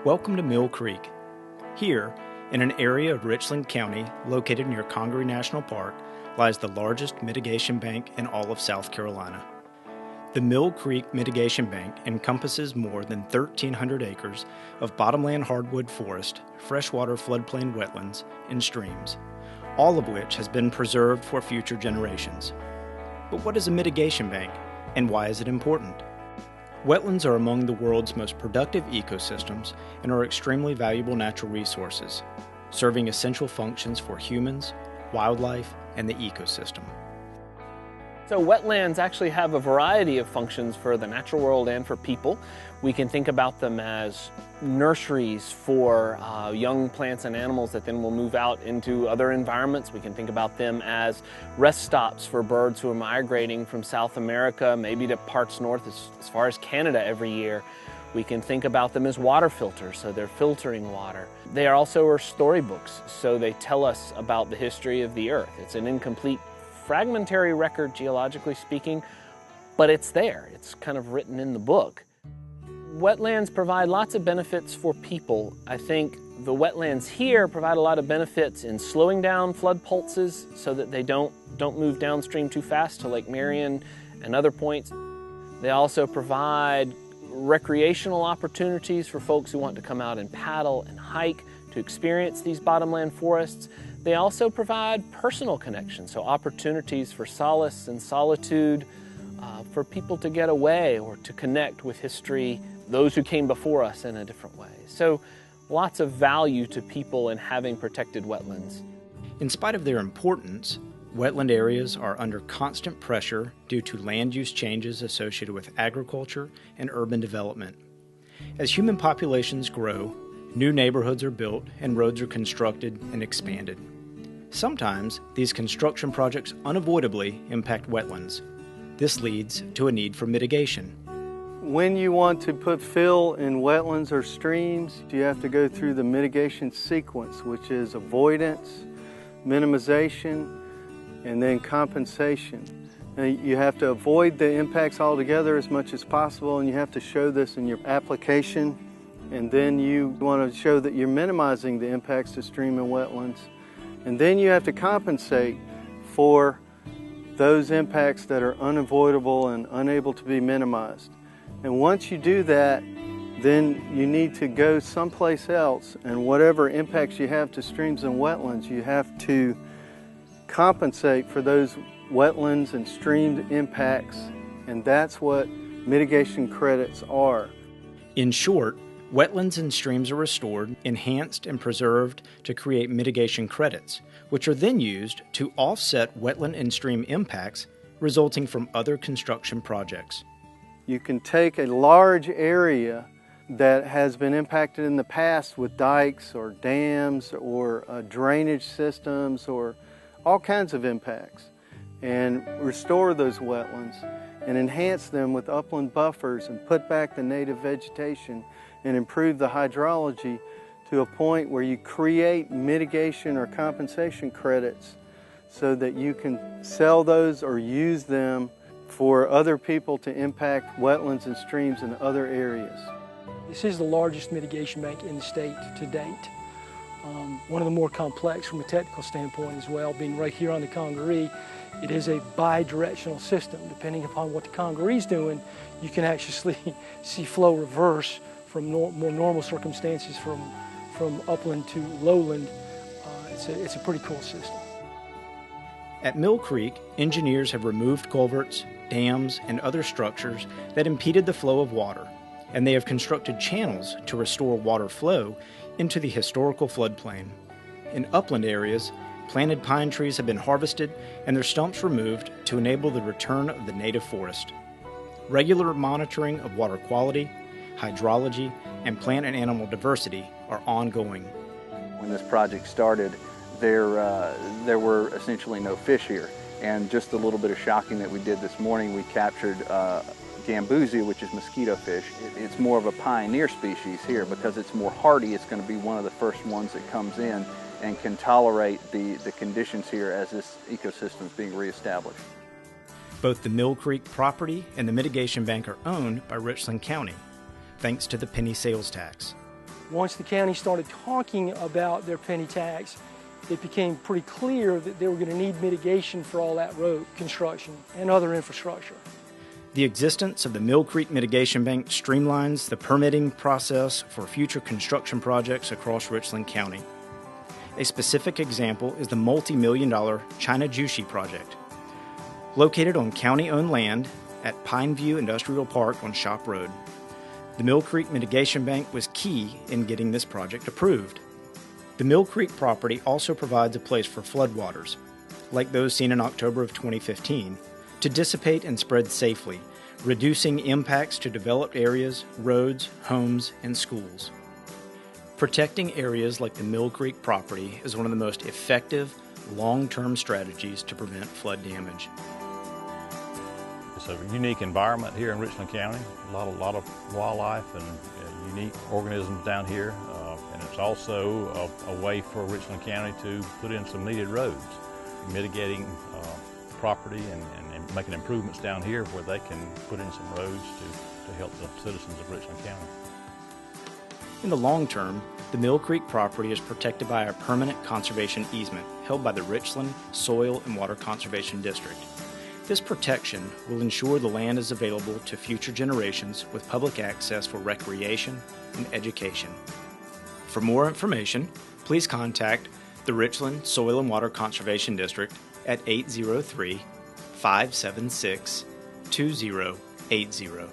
Welcome to Mill Creek. Here, in an area of Richland County located near Congaree National Park, lies the largest mitigation bank in all of South Carolina. The Mill Creek Mitigation Bank encompasses more than 1,300 acres of bottomland hardwood forest, freshwater floodplain wetlands, and streams, all of which has been preserved for future generations. But what is a mitigation bank, and why is it important? Wetlands are among the world's most productive ecosystems and are extremely valuable natural resources, serving essential functions for humans, wildlife, and the ecosystem. So wetlands actually have a variety of functions for the natural world and for people. We can think about them as nurseries for young plants and animals that then will move out into other environments. We can think about them as rest stops for birds who are migrating from South America, maybe to parts north as far as Canada every year. We can think about them as water filters, so they're filtering water. They also are storybooks, so they tell us about the history of the earth. It's an incomplete, fragmentary record, geologically speaking, but it's there. It's kind of written in the book. Wetlands provide lots of benefits for people. I think the wetlands here provide a lot of benefits in slowing down flood pulses so that they don't move downstream too fast to Lake Marion and other points. They also provide recreational opportunities for folks who want to come out and paddle and hike to experience these bottomland forests. They also provide personal connections, so opportunities for solace and solitude, for people to get away or to connect with history, those who came before us in a different way. So lots of value to people in having protected wetlands. In spite of their importance, wetland areas are under constant pressure due to land use changes associated with agriculture and urban development. As human populations grow, new neighborhoods are built and roads are constructed and expanded. Sometimes these construction projects unavoidably impact wetlands. This leads to a need for mitigation. When you want to put fill in wetlands or streams, you have to go through the mitigation sequence, which is avoidance, minimization, and then compensation. Now, you have to avoid the impacts altogether as much as possible, and you have to show this in your application. And then you want to show that you're minimizing the impacts to stream and wetlands. And then you have to compensate for those impacts that are unavoidable and unable to be minimized. And once you do that, then you need to go someplace else, and whatever impacts you have to streams and wetlands, you have to compensate for those wetlands and stream impacts, and that's what mitigation credits are. In short, wetlands and streams are restored, enhanced, and preserved to create mitigation credits, which are then used to offset wetland and stream impacts resulting from other construction projects. You can take a large area that has been impacted in the past with dikes or dams or drainage systems or all kinds of impacts, and restore those wetlands and enhance them with upland buffers and put back the native vegetation and improve the hydrology to a point where you create mitigation or compensation credits so that you can sell those or use them for other people to impact wetlands and streams in other areas. This is the largest mitigation bank in the state to date. One of the more complex from a technical standpoint as well, being right here on the Congaree. It is a bi-directional system. Depending upon what the Congaree's doing, you can actually see flow reverse from more normal circumstances from upland to lowland. It's a pretty cool system. At Mill Creek, engineers have removed culverts, dams, and other structures that impeded the flow of water, and they have constructed channels to restore water flow into the historical floodplain. In upland areas, planted pine trees have been harvested and their stumps removed to enable the return of the native forest. Regular monitoring of water quality, hydrology, and plant and animal diversity are ongoing. When this project started, there were essentially no fish here. And just a little bit of shocking that we did this morning, we captured gambusia, which is mosquito fish. It's more of a pioneer species here because it's more hardy. It's going to be one of the first ones that comes in and can tolerate the conditions here as this ecosystem is being reestablished. Both the Mill Creek property and the mitigation bank are owned by Richland County, thanks to the penny sales tax. Once the county started talking about their penny tax, it became pretty clear that they were going to need mitigation for all that road construction and other infrastructure. The existence of the Mill Creek Mitigation Bank streamlines the permitting process for future construction projects across Richland County. A specific example is the multi-million-dollar China Jushi project. Located on county-owned land at Pineview Industrial Park on Shop Road, the Mill Creek Mitigation Bank was key in getting this project approved. The Mill Creek property also provides a place for floodwaters, like those seen in October of 2015, to dissipate and spread safely, reducing impacts to developed areas, roads, homes, and schools. Protecting areas like the Mill Creek property is one of the most effective, long-term strategies to prevent flood damage. It's a unique environment here in Richland County, a lot of wildlife and unique organisms down here, and it's also a way for Richland County to put in some needed roads, mitigating property and making improvements down here where they can put in some roads to help the citizens of Richland County. In the long term, the Mill Creek property is protected by a permanent conservation easement held by the Richland Soil and Water Conservation District. This protection will ensure the land is available to future generations with public access for recreation and education. For more information, please contact the Richland Soil and Water Conservation District at 803-576-2080.